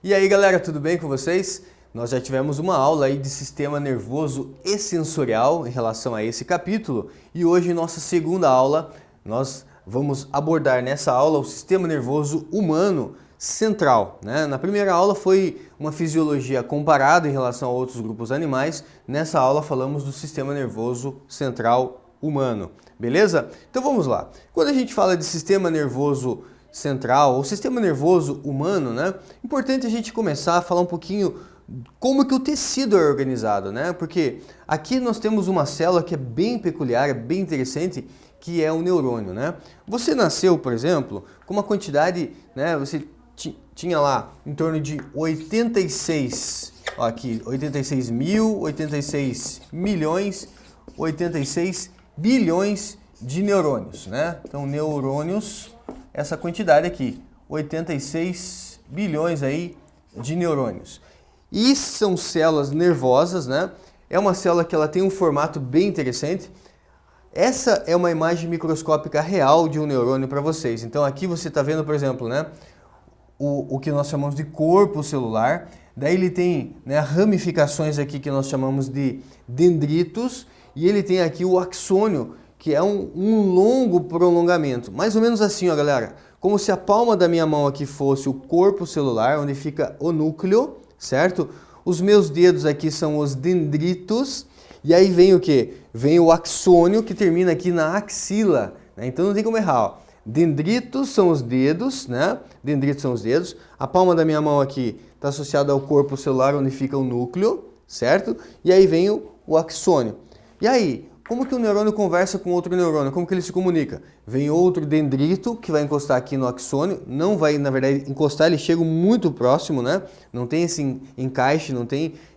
E aí galera, tudo bem com vocês? Nós já tivemos uma aula aí de sistema nervoso e sensorial em relação a esse capítulo e hoje nossa segunda aula nós vamos abordar nessa aula o sistema nervoso humano central, né? Na primeira aula foi uma fisiologia comparada em relação a outros grupos animais, nessa aula falamos do sistema nervoso central humano, beleza? Então vamos lá. Quando a gente fala de sistema nervoso central, ou sistema nervoso humano, né? Importante a gente começar a falar um pouquinho como que o tecido é organizado, né? Porque aqui nós temos uma célula que é bem peculiar, é bem interessante, que é o neurônio, né? Você nasceu, por exemplo, com uma quantidade, né? Você tinha lá em torno de 86, ó, aqui, 86 mil, 86 milhões, 86 bilhões de neurônios, né? Então, neurônios, essa quantidade aqui, 86 bilhões aí de neurônios. E são células nervosas, né? É uma célula que ela tem um formato bem interessante. Essa é uma imagem microscópica real de um neurônio para vocês. Então aqui você está vendo, por exemplo, né, o que nós chamamos de corpo celular. Daí ele tem, né, ramificações aqui que nós chamamos de dendritos. E ele tem aqui o axônio, que é um longo prolongamento. Mais ou menos assim, ó, galera. Como se a palma da minha mão aqui fosse o corpo celular, onde fica o núcleo, certo? Os meus dedos aqui são os dendritos. E aí vem o quê? Vem o axônio, que termina aqui na axila, né? Então não tem como errar, ó. Dendritos são os dedos, né? Dendritos são os dedos. A palma da minha mão aqui está associada ao corpo celular, onde fica o núcleo, certo? E aí vem o axônio. E aí, como que um neurônio conversa com outro neurônio? Como que ele se comunica? Vem outro dendrito que vai encostar aqui no axônio, não vai, na verdade, encostar, eles chegam muito próximo, né? Não tem esse encaixe,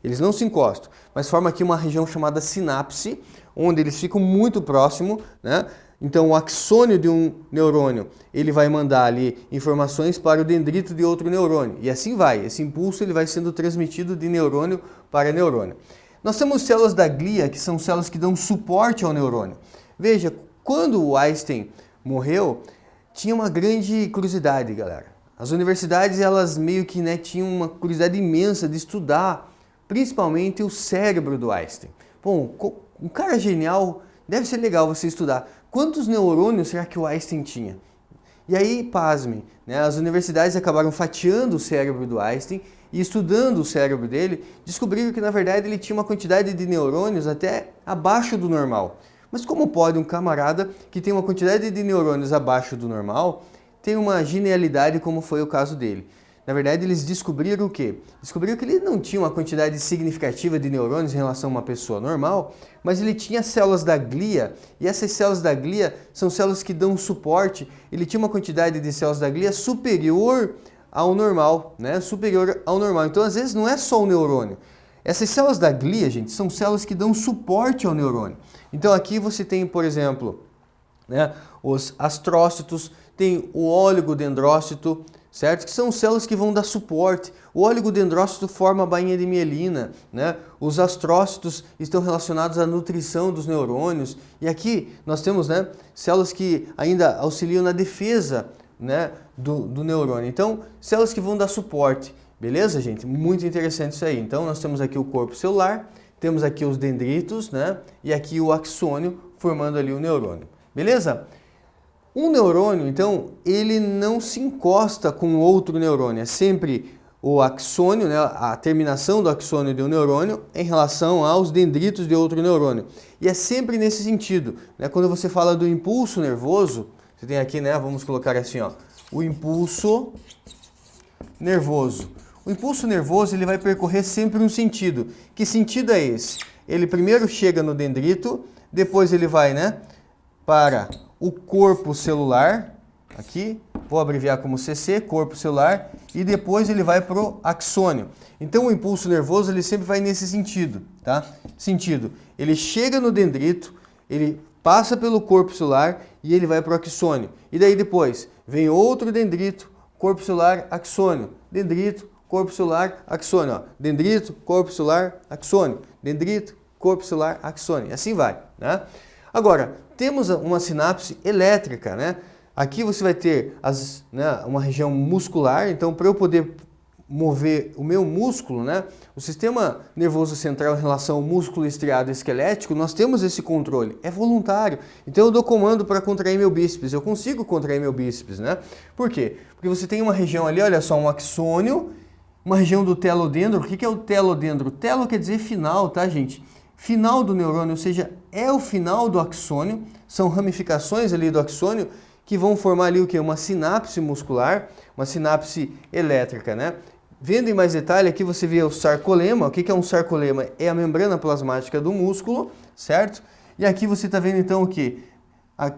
eles não se encostam, mas forma aqui uma região chamada sinapse, onde eles ficam muito próximo, né? Então o axônio de um neurônio, ele vai mandar ali informações para o dendrito de outro neurônio, e assim vai, esse impulso ele vai sendo transmitido de neurônio para neurônio. Nós temos células da glia, que são células que dão suporte ao neurônio. Veja, quando o Einstein morreu, tinha uma grande curiosidade, galera. As universidades, elas meio que, né, tinham uma curiosidade imensa de estudar, principalmente o cérebro do Einstein. Bom, um cara genial, deve ser legal você estudar. Quantos neurônios será que o Einstein tinha? E aí, pasmem, né, as universidades acabaram fatiando o cérebro do Einstein e estudando o cérebro dele, descobriram que na verdade ele tinha uma quantidade de neurônios até abaixo do normal. Mas como pode um camarada que tem uma quantidade de neurônios abaixo do normal ter uma genialidade como foi o caso dele? Na verdade, eles descobriram o quê? Descobriram que ele não tinha uma quantidade significativa de neurônios em relação a uma pessoa normal, mas ele tinha células da glia, e essas células da glia são células que dão suporte. Ele tinha uma quantidade de células da glia superior ao normal, né? Superior ao normal. Então, às vezes, não é só o neurônio. Essas células da glia, gente, são células que dão suporte ao neurônio. Então, aqui você tem, por exemplo, né, os astrócitos, tem o oligodendrócito, certo? Que são células que vão dar suporte. O oligodendrócito forma a bainha de mielina, né? Os astrócitos estão relacionados à nutrição dos neurônios. E aqui nós temos, né, células que ainda auxiliam na defesa, né, do neurônio. Então, células que vão dar suporte. Beleza, gente? Muito interessante isso aí. Então, nós temos aqui o corpo celular, temos aqui os dendritos, né? E aqui o axônio formando ali o neurônio. Beleza? Um neurônio, então, ele não se encosta com outro neurônio. É sempre o axônio, né? A terminação do axônio de um neurônio em relação aos dendritos de outro neurônio. E é sempre nesse sentido, né? Quando você fala do impulso nervoso, você tem aqui, né? Vamos colocar assim, ó, o impulso nervoso. O impulso nervoso ele vai percorrer sempre um sentido. Que sentido é esse? Ele primeiro chega no dendrito, depois ele vai, né, para o corpo celular, aqui, vou abreviar como CC, corpo celular, e depois ele vai para o axônio. Então o impulso nervoso ele sempre vai nesse sentido, tá? Sentido, ele chega no dendrito, ele passa pelo corpo celular e ele vai para o axônio. E daí depois vem outro dendrito, corpo celular, axônio, dendrito, corpo celular, axônio, ó. Dendrito, corpo celular, axônio, dendrito, corpo celular, axônio, e assim vai, né? Agora, temos uma sinapse elétrica, né? Aqui você vai ter uma região muscular, então para eu poder mover o meu músculo, né? O sistema nervoso central em relação ao músculo estriado esquelético, nós temos esse controle, é voluntário. Então eu dou comando para contrair meu bíceps, eu consigo contrair meu bíceps, né? Por quê? Porque você tem uma região ali, olha só, um axônio, uma região do telodendro. O que é o telodendro? Telo quer dizer final, tá, gente? Final do neurônio, ou seja, é o final do axônio, são ramificações ali do axônio que vão formar ali o que? Uma sinapse muscular, uma sinapse elétrica, né? Vendo em mais detalhe, aqui você vê o sarcolema. O que é um sarcolema? É a membrana plasmática do músculo, certo? E aqui você está vendo então o que?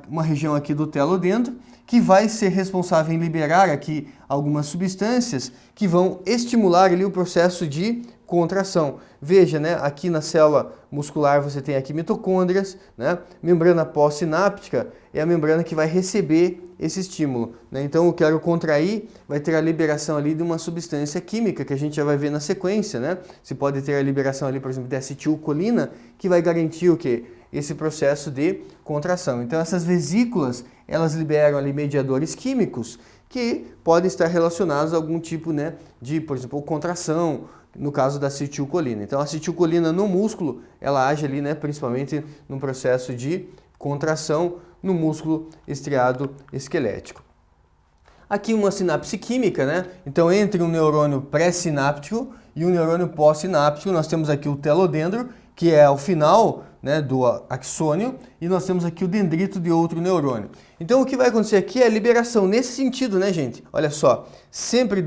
Uma região aqui do telodendro, que vai ser responsável em liberar aqui algumas substâncias que vão estimular ali o processo de contração. Veja, né? Aqui na célula muscular você tem aqui mitocôndrias, né? Membrana pós-sináptica é a membrana que vai receber esse estímulo, né? Então eu quero contrair, vai ter a liberação ali de uma substância química que a gente já vai ver na sequência, né? Você pode ter a liberação ali, por exemplo, de acetilcolina, que vai garantir o quê? Esse processo de contração. Então essas vesículas, elas liberam ali mediadores químicos que podem estar relacionados a algum tipo, né, de, por exemplo, contração, no caso da acetilcolina. Então a acetilcolina no músculo, ela age ali, né, principalmente no processo de contração no músculo estriado esquelético. Aqui uma sinapse química, né? Então entre um neurônio pré-sináptico e um neurônio pós-sináptico, nós temos aqui o telodendro, que é o final, né, do axônio, e nós temos aqui o dendrito de outro neurônio. Então o que vai acontecer aqui é a liberação nesse sentido, né, gente? Olha só, sempre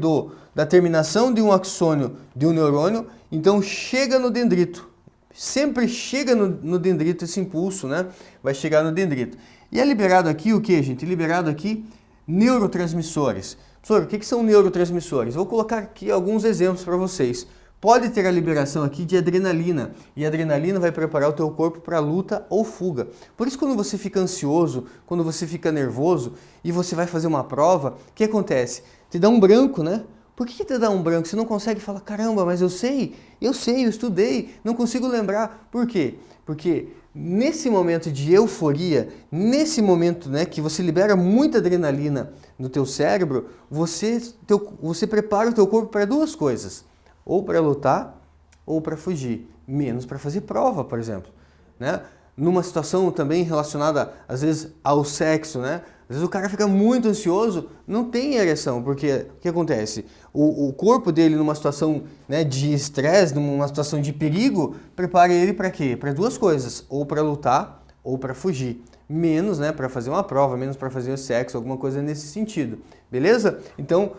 da terminação de um axônio de um neurônio, então chega no dendrito. Sempre chega no dendrito esse impulso, né? Vai chegar no dendrito. E é liberado aqui o que, gente? Liberado aqui neurotransmissores. Professor, o que são neurotransmissores? Vou colocar aqui alguns exemplos para vocês. Pode ter a liberação aqui de adrenalina, e a adrenalina vai preparar o teu corpo para luta ou fuga. Por isso, quando você fica ansioso, quando você fica nervoso e você vai fazer uma prova, o que acontece? Te dá um branco, né? Por que te dá um branco? Você não consegue falar, caramba, mas eu sei, eu estudei, não consigo lembrar. Por quê? Porque nesse momento de euforia, nesse momento, né, que você libera muita adrenalina no teu cérebro, você prepara o teu corpo para duas coisas. Ou para lutar, ou para fugir. Menos para fazer prova, por exemplo, né? Numa situação também relacionada, às vezes, ao sexo, né? Às vezes o cara fica muito ansioso, não tem ereção, porque o que acontece? O corpo dele, numa situação, né, de estresse, numa situação de perigo, prepara ele para quê? Para duas coisas, ou para lutar, ou para fugir. Menos, né, para fazer uma prova, menos para fazer o sexo, alguma coisa nesse sentido. Beleza? Então,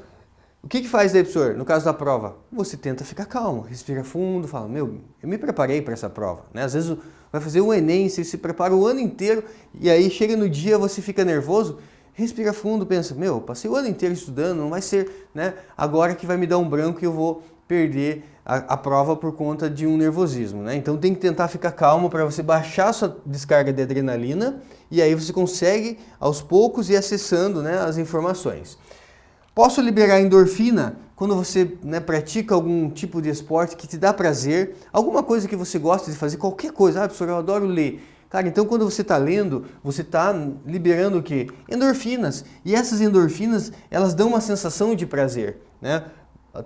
o que faz daí, professor? No caso da prova, você tenta ficar calmo, respira fundo, fala, meu, eu me preparei para essa prova, né? Às vezes vai fazer o Enem, você se prepara o ano inteiro e aí chega no dia, você fica nervoso, respira fundo, pensa, meu, passei o ano inteiro estudando, não vai ser, né, agora que vai me dar um branco e eu vou perder a prova por conta de um nervosismo, né? Então tem que tentar ficar calmo para você baixar a sua descarga de adrenalina e aí você consegue aos poucos ir acessando, né, as informações. Posso liberar endorfina quando você, né, pratica algum tipo de esporte que te dá prazer, alguma coisa que você gosta de fazer, qualquer coisa. Ah, professor, eu adoro ler. Cara, então quando você está lendo, você está liberando o quê? Endorfinas. E essas endorfinas, elas dão uma sensação de prazer, né?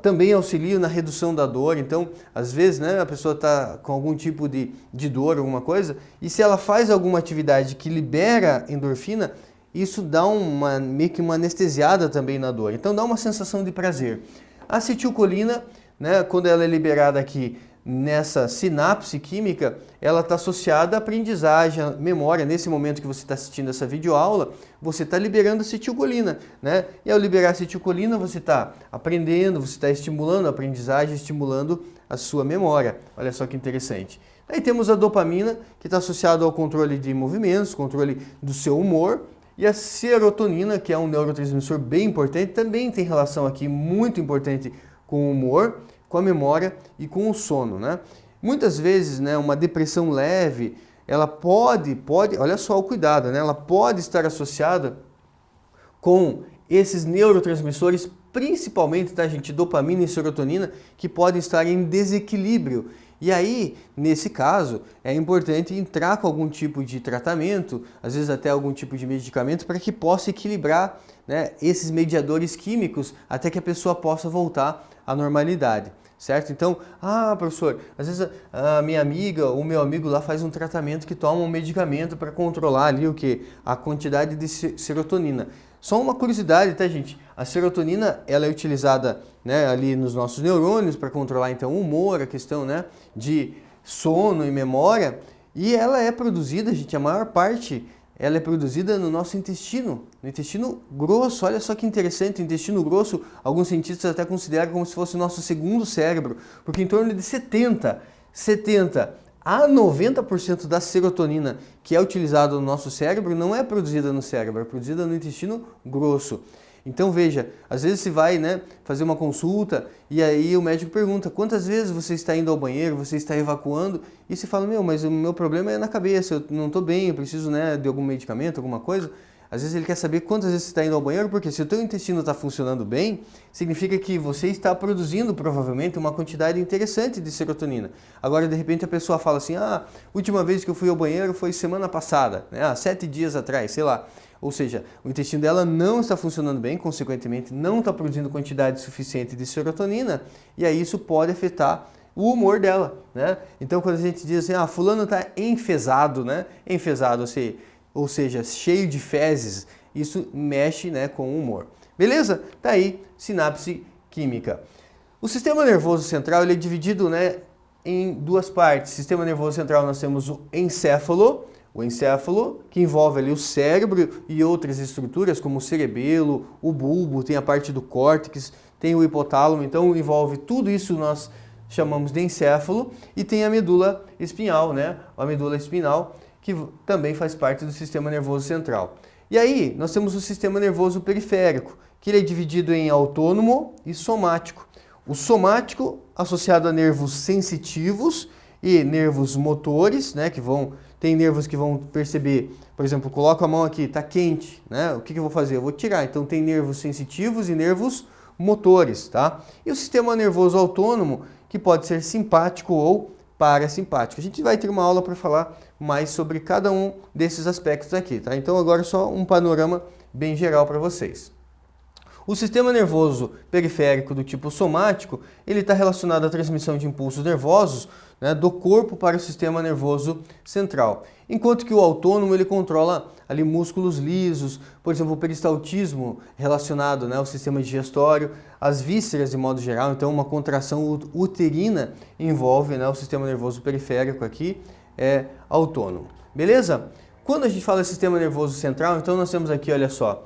Também auxiliam na redução da dor. Então, às vezes, né, a pessoa está com algum tipo de dor, alguma coisa, e se ela faz alguma atividade que libera endorfina, isso dá meio que uma anestesiada também na dor. Então dá uma sensação de prazer. A acetilcolina, né, quando ela é liberada aqui nessa sinapse química, ela está associada à aprendizagem, à memória. Nesse momento que você está assistindo essa videoaula, você está liberando acetilcolina, né? E ao liberar acetilcolina, você está aprendendo, você está estimulando a aprendizagem, estimulando a sua memória. Olha só que interessante. Aí temos a dopamina, que está associada ao controle de movimentos, controle do seu humor. E a serotonina, que é um neurotransmissor bem importante, também tem relação aqui muito importante com o humor, com a memória e com o sono, né? Muitas vezes, né, uma depressão leve, ela pode, olha só o cuidado, né? Ela pode estar associada com esses neurotransmissores, principalmente, tá, gente, dopamina e serotonina, que podem estar em desequilíbrio. E aí, nesse caso, é importante entrar com algum tipo de tratamento, às vezes até algum tipo de medicamento, para que possa equilibrar, né, esses mediadores químicos até que a pessoa possa voltar à normalidade. Certo? Então, professor, às vezes a minha amiga ou meu amigo lá faz um tratamento que toma um medicamento para controlar ali o que? A quantidade de serotonina. Só uma curiosidade, tá, gente? A serotonina, ela é utilizada, né, ali nos nossos neurônios para controlar então o humor, a questão, né, de sono e memória, e ela é produzida, gente, a maior parte ela é produzida no nosso intestino, no intestino grosso. Olha só que interessante, o intestino grosso, alguns cientistas até consideram como se fosse o nosso segundo cérebro, porque em torno de 70 a 90% da serotonina que é utilizada no nosso cérebro não é produzida no cérebro, é produzida no intestino grosso. Então veja, às vezes você vai, né, fazer uma consulta e aí o médico pergunta quantas vezes você está indo ao banheiro, você está evacuando, e você fala, mas o meu problema é na cabeça, eu não estou bem, eu preciso, né, de algum medicamento, alguma coisa. Às vezes ele quer saber quantas vezes você está indo ao banheiro, porque se o teu intestino está funcionando bem, significa que você está produzindo provavelmente uma quantidade interessante de serotonina. Agora, de repente, a pessoa fala assim, última vez que eu fui ao banheiro foi semana passada, né, 7 dias atrás, sei lá. Ou seja, o intestino dela não está funcionando bem, consequentemente não está produzindo quantidade suficiente de serotonina, e aí isso pode afetar o humor dela, né? Então quando a gente diz assim, fulano está enfesado, né? Enfesado, ou seja, cheio de fezes, isso mexe, né, com o humor. Beleza? Tá aí, sinapse química. O sistema nervoso central ele é dividido, né, em duas partes. Sistema nervoso central nós temos o encéfalo, que envolve ali o cérebro e outras estruturas, como o cerebelo, o bulbo, tem a parte do córtex, tem o hipotálamo, então envolve tudo isso, nós chamamos de encéfalo, e tem a medula espinhal, né? A medula espinal, que também faz parte do sistema nervoso central. E aí, nós temos o sistema nervoso periférico, que ele é dividido em autônomo e somático. O somático, associado a nervos sensitivos e nervos motores, né, tem nervos que vão perceber, por exemplo, coloco a mão aqui, está quente, né? O que eu vou fazer? Eu vou tirar. Então tem nervos sensitivos e nervos motores, tá? E o sistema nervoso autônomo, que pode ser simpático ou parasimpático. A gente vai ter uma aula para falar mais sobre cada um desses aspectos aqui, tá? Então agora só um panorama bem geral para vocês. O sistema nervoso periférico do tipo somático, ele está relacionado à transmissão de impulsos nervosos, né, do corpo para o sistema nervoso central. Enquanto que o autônomo, ele controla ali músculos lisos, por exemplo, o peristaltismo relacionado, né, ao sistema digestório, as vísceras de modo geral, então uma contração uterina envolve, né, o sistema nervoso periférico aqui, é autônomo. Beleza? Quando a gente fala de sistema nervoso central, então nós temos aqui, olha só,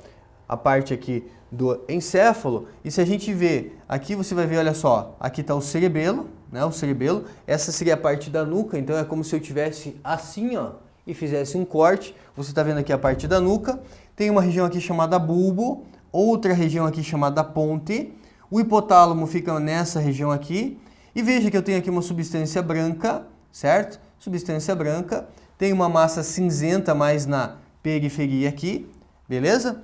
a parte aqui do encéfalo, e se a gente ver, aqui você vai ver, olha só, aqui está o cerebelo, né, o cerebelo, essa seria a parte da nuca, então é como se eu tivesse assim, ó, e fizesse um corte, você está vendo aqui a parte da nuca, tem uma região aqui chamada bulbo, outra região aqui chamada ponte, o hipotálamo fica nessa região aqui, e veja que eu tenho aqui uma substância branca, certo? Substância branca, tem uma massa cinzenta mais na periferia aqui, beleza?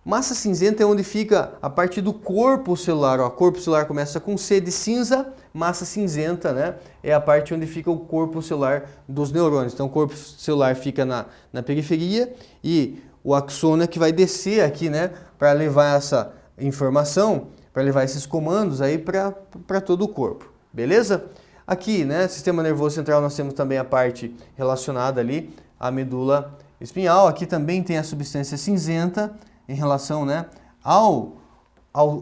Massa cinzenta é onde fica a parte do corpo celular. O corpo celular começa com C de cinza, massa cinzenta, né? É a parte onde fica o corpo celular dos neurônios. Então o corpo celular fica na periferia e o axônio é que vai descer aqui, né? Para levar essa informação, para levar esses comandos aí para todo o corpo. Beleza? Aqui, né? Sistema nervoso central, nós temos também a parte relacionada ali à medula espinhal. Aqui também tem a substância cinzenta. Em relação, né, ao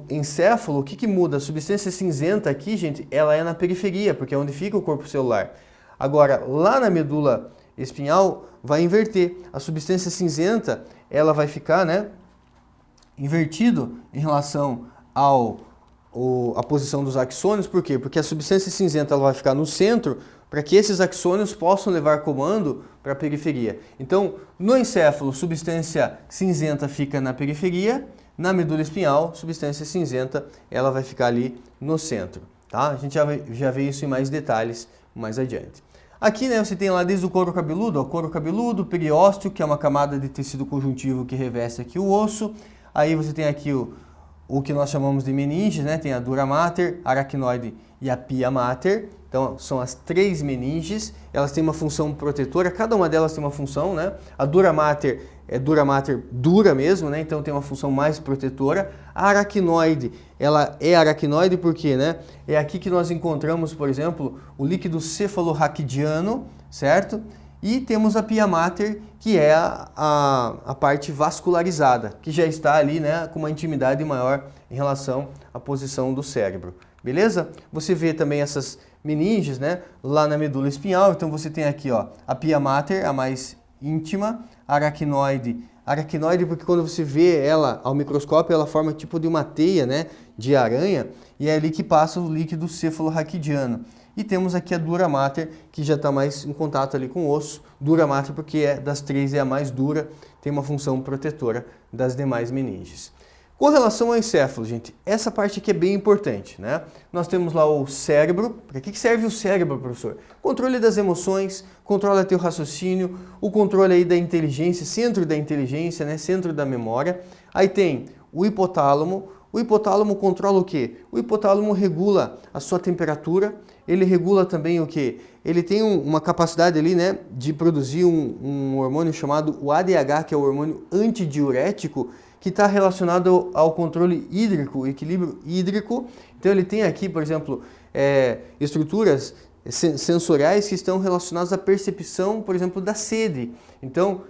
encéfalo, o que muda? A substância cinzenta aqui, gente, ela é na periferia, porque é onde fica o corpo celular. Agora, lá na medula espinhal, vai inverter. A substância cinzenta, ela vai ficar, né, invertido em relação a posição dos axônios. Por quê? Porque a substância cinzenta ela vai ficar no centro, para que esses axônios possam levar comando para a periferia. Então, no encéfalo, substância cinzenta fica na periferia, na medula espinhal, substância cinzenta, ela vai ficar ali no centro, tá? A gente já vê isso em mais detalhes mais adiante. Aqui, né, você tem lá desde o couro cabeludo, o periósteo, que é uma camada de tecido conjuntivo que reveste aqui o osso, Aí você tem aqui o que nós chamamos de meninges, né? Tem a dura mater, aracnoide e a pia mater. Então, são as 3 meninges, elas têm uma função protetora, cada uma delas tem uma função, né? A dura mater é dura mater dura mesmo, né? Então tem uma função mais protetora. A aracnoide, ela é aracnoide porque, né? É aqui que nós encontramos, por exemplo, o líquido cefalorraquidiano, certo? E temos a pia mater, que é a parte vascularizada, que já está ali, né, com uma intimidade maior em relação à posição do cérebro. Beleza? Você vê também essas meninges, né, lá na medula espinhal. Então você tem aqui, ó, a pia mater, a mais íntima, a aracnoide. Aracnoide porque quando você vê ela ao microscópio, ela forma tipo de uma teia, né, de aranha, e é ali que passa o líquido cefalorraquidiano. E temos aqui a dura mater, que já está mais em contato ali com o osso. Dura mater porque das 3 é a mais dura, tem uma função protetora das demais meninges. Com relação ao encéfalo, gente, essa parte aqui é bem importante, né? Nós temos lá o cérebro. Para que serve o cérebro, professor? Controle das emoções, controla teu raciocínio, o controle aí da inteligência, centro da inteligência, né? Centro da memória. Aí tem o hipotálamo. O hipotálamo controla o quê? O hipotálamo regula a sua temperatura, ele regula também o quê? Ele tem uma capacidade ali, né, de produzir um hormônio chamado o ADH, que é o hormônio antidiurético, que está relacionado ao controle hídrico, o equilíbrio hídrico. Então ele tem aqui, por exemplo, estruturas sensoriais que estão relacionadas à percepção, por exemplo, da sede. Então,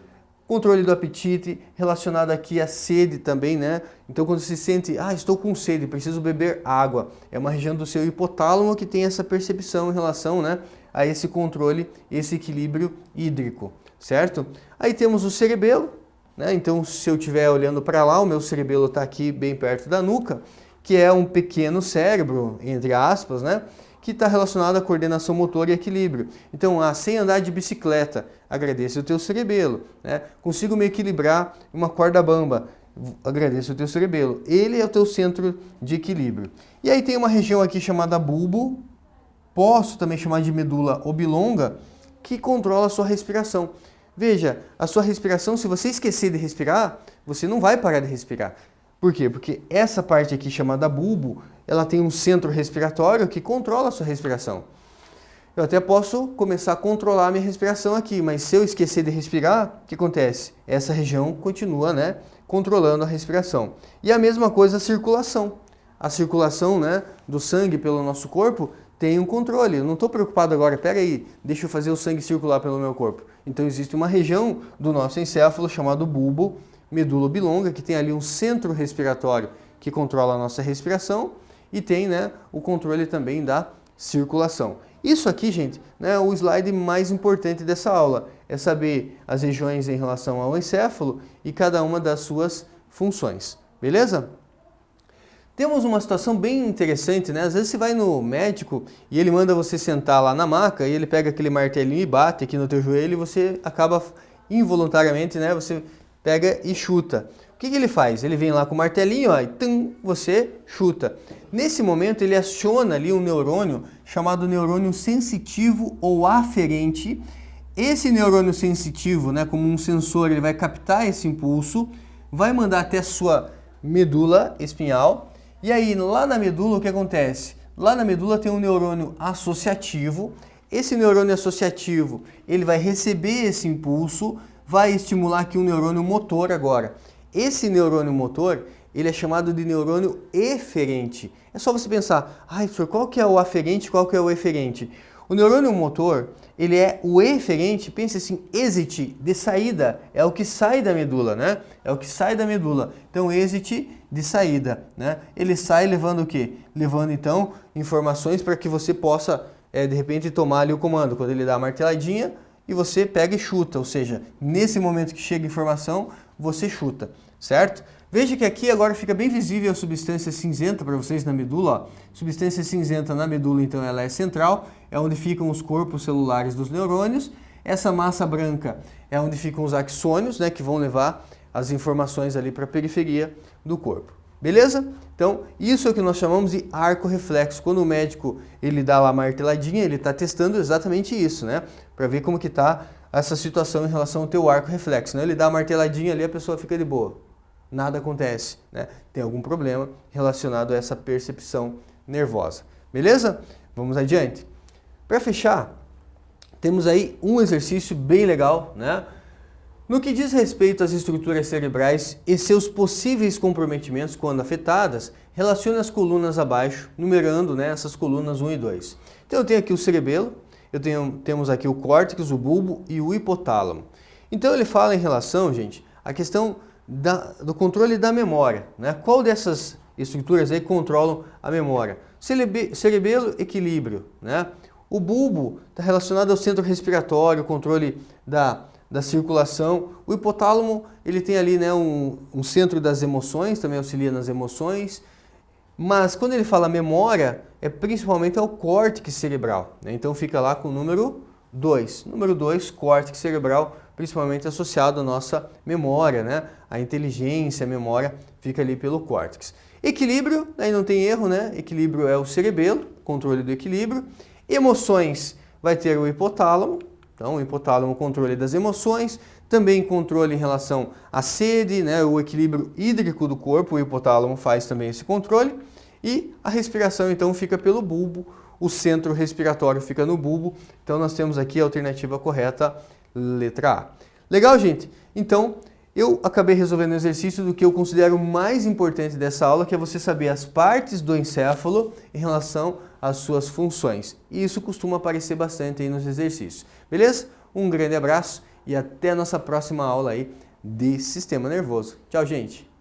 controle do apetite, relacionado aqui à sede também, né? Então, quando você sente, estou com sede, preciso beber água, é uma região do seu hipotálamo que tem essa percepção em relação, né, a esse controle, esse equilíbrio hídrico, certo? Aí temos o cerebelo, né? Então, se eu estiver olhando para lá, o meu cerebelo está aqui bem perto da nuca, que é um pequeno cérebro, entre aspas, né, que está relacionado à coordenação motora e equilíbrio. Então, sem andar de bicicleta, agradeça o teu cerebelo, né? Consigo me equilibrar uma corda bamba, agradeça o teu cerebelo. Ele é o teu centro de equilíbrio. E aí tem uma região aqui chamada bulbo, posso também chamar de medula oblonga, que controla a sua respiração. Veja, a sua respiração, se você esquecer de respirar, você não vai parar de respirar. Por quê? Porque essa parte aqui chamada bulbo, ela tem um centro respiratório que controla a sua respiração. Eu até posso começar a controlar a minha respiração aqui, mas se eu esquecer de respirar, o que acontece? Essa região continua, né, controlando a respiração. E a mesma coisa a circulação. A circulação, né, do sangue pelo nosso corpo tem um controle. Eu não estou preocupado agora, peraí, deixa eu fazer o sangue circular pelo meu corpo. Então existe uma região do nosso encéfalo chamado bulbo, medula oblonga, que tem ali um centro respiratório que controla a nossa respiração e tem, né, o controle também da circulação. Isso aqui, gente, né, é o slide mais importante dessa aula, é saber as regiões em relação ao encéfalo e cada uma das suas funções, beleza? Temos uma situação bem interessante, né? Às vezes você vai no médico e ele manda você sentar lá na maca e ele pega aquele martelinho e bate aqui no teu joelho e você acaba involuntariamente, né, você pega e chuta. O que ele faz? Ele vem lá com o martelinho, ó, e você chuta. Nesse momento ele aciona ali um neurônio chamado neurônio sensitivo ou aferente. Esse neurônio sensitivo, né, como um sensor, ele vai captar esse impulso, vai mandar até a sua medula espinhal. E aí lá na medula o que acontece? Lá na medula tem um neurônio associativo. Esse neurônio associativo, ele vai receber esse impulso, vai estimular aqui um neurônio motor agora. Esse neurônio motor, ele é chamado de neurônio eferente. É só você pensar, professor, qual que é o aferente, qual que é o eferente? O neurônio motor, ele é o eferente, pense assim, exit, de saída, é o que sai da medula, né? É o que sai da medula. Então, exit de saída, né? Ele sai levando o quê? Levando, então, informações para que você possa, de repente, tomar ali o comando. Quando ele dá a marteladinha, e você pega e chuta, ou seja, nesse momento que chega a informação, você chuta, certo? Veja que aqui agora fica bem visível a substância cinzenta para vocês na medula. Ó. Substância cinzenta na medula, então, ela é central, é onde ficam os corpos celulares dos neurônios. Essa massa branca é onde ficam os axônios, né, que vão levar as informações ali para a periferia do corpo. Beleza? Então, isso é o que nós chamamos de arco reflexo. Quando o médico ele dá lá a marteladinha, ele está testando exatamente isso, né? Para ver como que está essa situação em relação ao teu arco reflexo. Né? Ele dá a marteladinha ali, a pessoa fica de boa. nada acontece, né? Tem algum problema relacionado a essa percepção nervosa. Beleza? Vamos adiante. Para fechar, temos aí um exercício bem legal, né? No que diz respeito às estruturas cerebrais e seus possíveis comprometimentos quando afetadas, relacione as colunas abaixo, numerando, né, essas colunas 1 e 2. Então eu tenho aqui o cerebelo, temos aqui o córtex, o bulbo e o hipotálamo. Então ele fala em relação, gente, à questão do controle da memória, né? Qual dessas estruturas aí controlam a memória? Cerebelo, equilíbrio, né? O bulbo está relacionado ao centro respiratório, controle da circulação. O hipotálamo, ele tem ali, né, um centro das emoções, também auxilia nas emoções. Mas quando ele fala memória, é principalmente ao córtex cerebral, né? Então fica lá com o número 2. Número 2, córtex cerebral, principalmente associado à nossa memória, né? A inteligência, a memória fica ali pelo córtex. Equilíbrio, aí não tem erro, né? Equilíbrio é o cerebelo, controle do equilíbrio. Emoções vai ter o hipotálamo, então o hipotálamo, controle das emoções, também controle em relação à sede, né, o equilíbrio hídrico do corpo, o hipotálamo faz também esse controle, e a respiração então fica pelo bulbo, o centro respiratório fica no bulbo, então nós temos aqui a alternativa correta, letra A. Legal, gente? Então, eu acabei resolvendo o exercício do que eu considero mais importante dessa aula, que é você saber as partes do encéfalo em relação às suas funções. E isso costuma aparecer bastante aí nos exercícios. Beleza? Um grande abraço e até a nossa próxima aula aí de sistema nervoso. Tchau, gente!